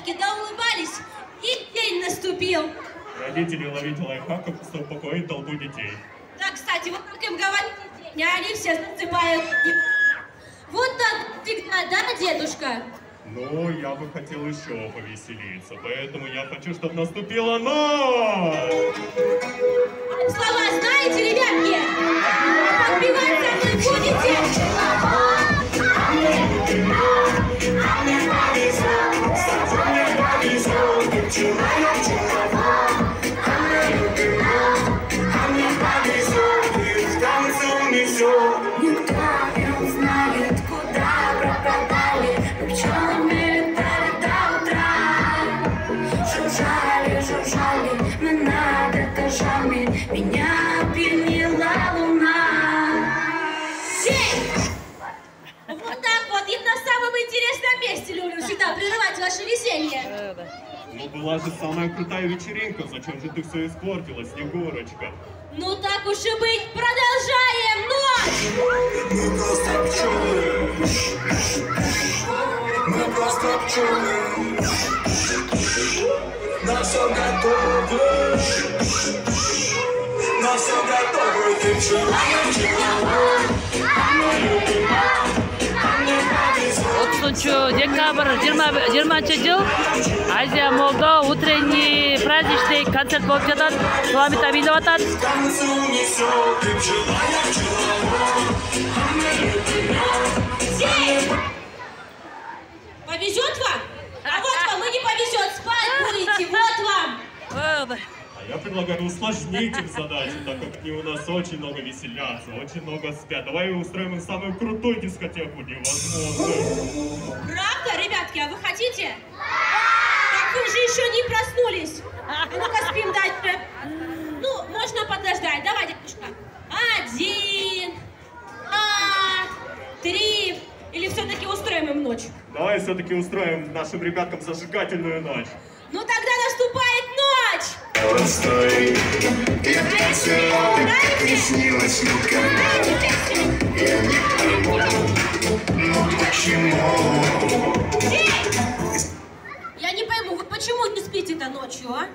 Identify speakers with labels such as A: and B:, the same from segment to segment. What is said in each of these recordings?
A: ребятки доулыбались, и день наступил.
B: Родители, ловите лайфхаков, чтобы успокоить толпу детей.
A: Да, кстати, вот как им говорите день, а они все засыпают. Вот так всегда, да, дедушка?
B: Ну, я бы хотел еще повеселиться, поэтому я хочу, чтобы наступила ночь!
A: Слова знаете, ребятки? Подпевать со мной будете?
C: Никто не узнает, куда пропадали пчелами, летали до утра. Жужжали, жужжали мы над этажами, меня опьянила луна.
A: День! Вот так вот, и на самом интересном месте люблю всегда прерывать ваше веселье.
B: Ну, была же самая крутая вечеринка, зачем же ты все испортила, Снегурочка?
A: Ну так уж и быть, продолжаем ночь!
C: Мы просто пчелы. Мы просто пчелы. На все готовы. На все готовы. Ты пчела, я пчеловод. А мне любима. А мне повезло.
D: 30 декабрь 20-жыл Азия Молдо утренний праздничный концерт болып жатады. Солами табиндеп атады.
A: Повезет вам? А вот вам и не повезет, спать будете, вот вам!
B: А я предлагаю усложнить их задачу, так как они у нас очень много веселятся, очень много спят. Давай устроим им самую крутую дискотеку невозможно.
A: Правда, ребятки, а вы хотите? Так вы же еще не проснулись. А ну-ка спим дальше. Ну, можно подождать. Давай, дедушка. 1, 2, 3. Или все-таки устроим им ночь?
B: Давай все-таки устроим нашим ребяткам зажигательную ночь.
A: Ну тогда наступает ночь!
C: Постой, я танцевал, как не снилось никогда. Я не пойму, ну почему?
A: Я не пойму, вы почему не спите-то ночью, а?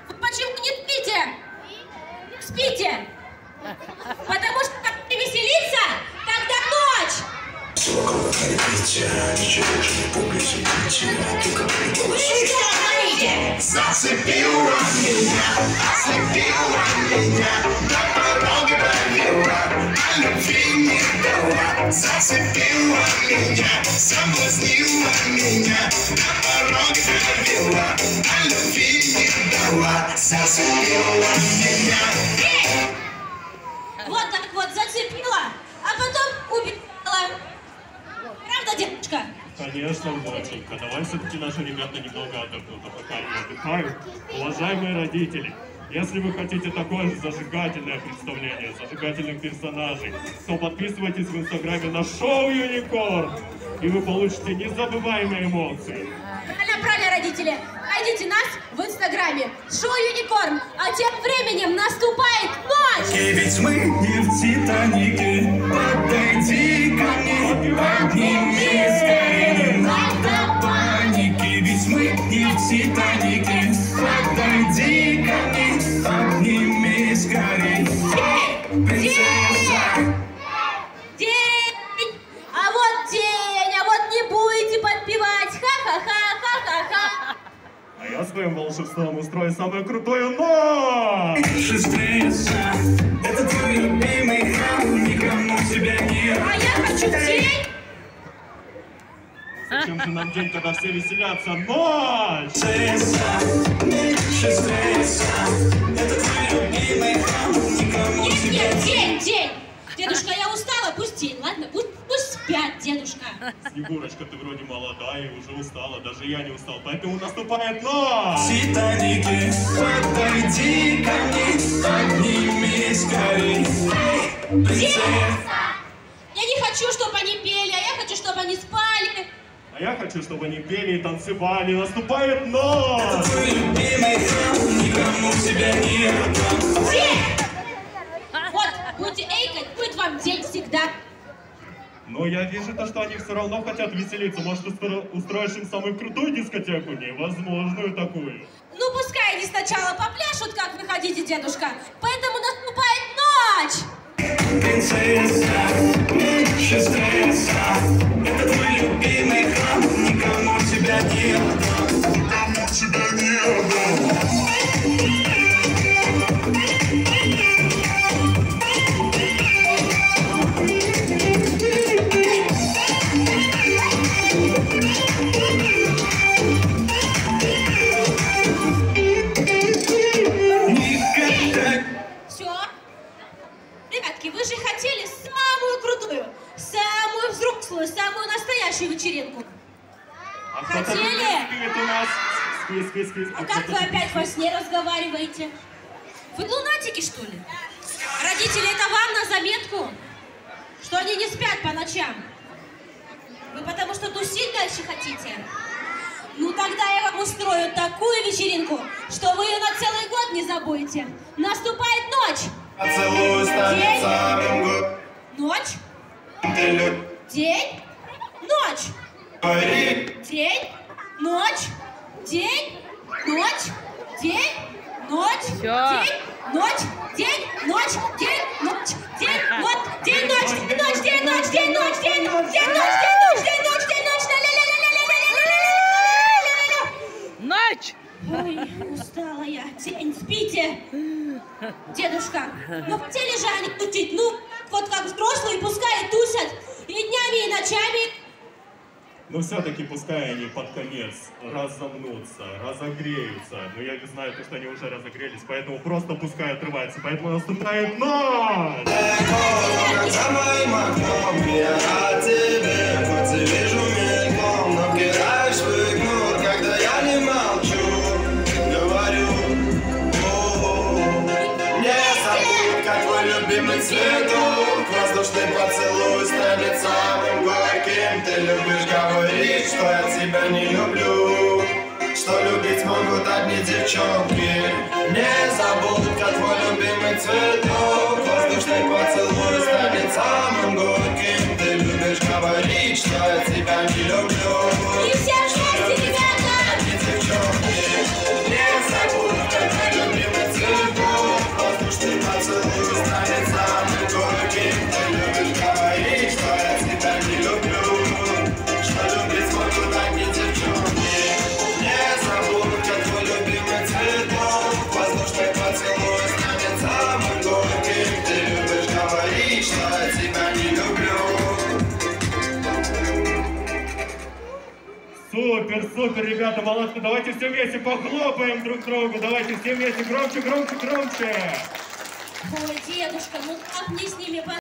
A: Вы почему не спите? Спите! Потому что как не веселиться, тогда ночь!
C: Около корпите, ничего же не помните, только
A: Вы что говорите?
C: зацепила меня, до порога довела, а любви не дала. Зацепила меня, соблазнила меня, до порога довела, а любви не дала. Зацепила меня.
A: Вот так вот зацепила, а потом убежала. Правда, девочка?
B: Конечно, доченька. Давай все-таки наши ребята немного отдохнут, а пока они отдыхают. Уважаемые родители, если вы хотите такое же зажигательное представление, зажигательных персонажей, то подписывайтесь в инстаграме на шоу Юникорн, и вы получите незабываемые эмоции.
A: Правильно, родители. Найдите нас в инстаграме. Шоу Юникорн. А тем временем наступает ночь.
C: И ведь мы не в Титанике. Подойди ко мне, обними скорее, не надо паники. Ведь мы не в Титанике. Подойди ко мне, обними скорее, принцесса.
A: День. А вот не будете подпевать. Ха-ха-ха-ха-ха-ха.
B: А я своим волшебством устрою самую крутую ночь!
C: Шестресса, это твой любимый храм, никому тебя нет.
A: А я хочу день.
B: Зачем же нам день, когда все веселятся? Ночь!
C: Шестресса, это твой любимый храм, никому тебя
A: Нет, день. Дедушка, я устала, пусть день, ладно? Пусть спят, дедушка.
B: Снегурочка, ты вроде молодая и уже устала, даже я не устал, поэтому наступает ночь!
C: Титанике, подойди ко мне, обними скорей, принцесса.
A: Я не хочу, чтобы они пели, а я хочу, чтобы они спали.
B: А я хочу, чтобы они пели и танцевали. Наступает ночь!
C: Твой любимый храм, никому тебя не отдам.
A: День! Вот, будете эйкать, будет вам день всегда.
B: Но я вижу то, что они все равно хотят веселиться. Может, устроишь им самую крутую дискотеку? Невозможную такую.
A: Ну, пускай они сначала попляшут, как вы хотите, дедушка. Поэтому наступает ночь.
C: Принцесса, счастливица, это твой любимый храм, никому тебя не отдам, никому тебя не отдам.
A: Ребятки, вы же хотели самую крутую, самую взрослую, самую настоящую вечеринку.
B: А
A: Хотели?
B: Спит у нас. Спи.
A: А как вы опять во сне разговариваете? Вы лунатики, что ли? Родители, это вам на заметку, что они не спят по ночам. Вы потому что тусить дальше хотите? Ну тогда я вам устрою такую вечеринку, что вы ее на целый год не забудете. Наступает ночь.
C: Поцелуй станет самым год.
A: Ночь.
C: Ты любишь
A: День. Ночь.
C: говорить.
A: День. Ночь. День. Ночь. День. Ночь.
D: Всё.
A: День. Ночь. День. Ночь. День. Ночь. День. Ночь. День. Ночь. День. Ночь. День. Ночь. День. Ночь. День. Ночь. День. Ночь. День. Ночь. День. Ночь. День. Ночь.
D: Ночь!
A: Ой, устала я. День, спите. Дедушка, ну хотели же они тусить, ну вот как взрослые, пускай тусят и днями, и ночами.
B: Но все-таки пускай они под конец разомнутся, разогреются. Но я знаю, что они уже разогрелись, поэтому просто пускай отрываются. Поэтому наступает ночь!
C: За моим окном я о тебе, хоть и вижу мельком, но вгираешь в игнор, когда я не молчу, говорю. Не забудь, как твой любимый цветок, воздушный поцелуй станет самым горьким. Ты любишь говорить, что я тебя не люблю, что любить могут одни девчонки. Не забудь, как твой любимый цветок, воздушный поцелуй станет самым горьким. Ты любишь говорить, что я тебя не люблю.
A: И всем счастья, ребята!
C: Одни девчонки. Не забудь, как твой любимый цветок, воздушный поцелуй станет самым горьким. Ты любишь говорить, что я тебя не люблю, что любить могут одни девчонки. Не забудь, как твой любимый цветок, воздушный поцелуй станет самым горьким. Ты любишь говорить, что я тебя не люблю.
B: Супер, ребята, молодцы. Давайте все вместе похлопаем друг другу. Давайте все вместе громче.
A: Ой, дедушка, ну как мне с ними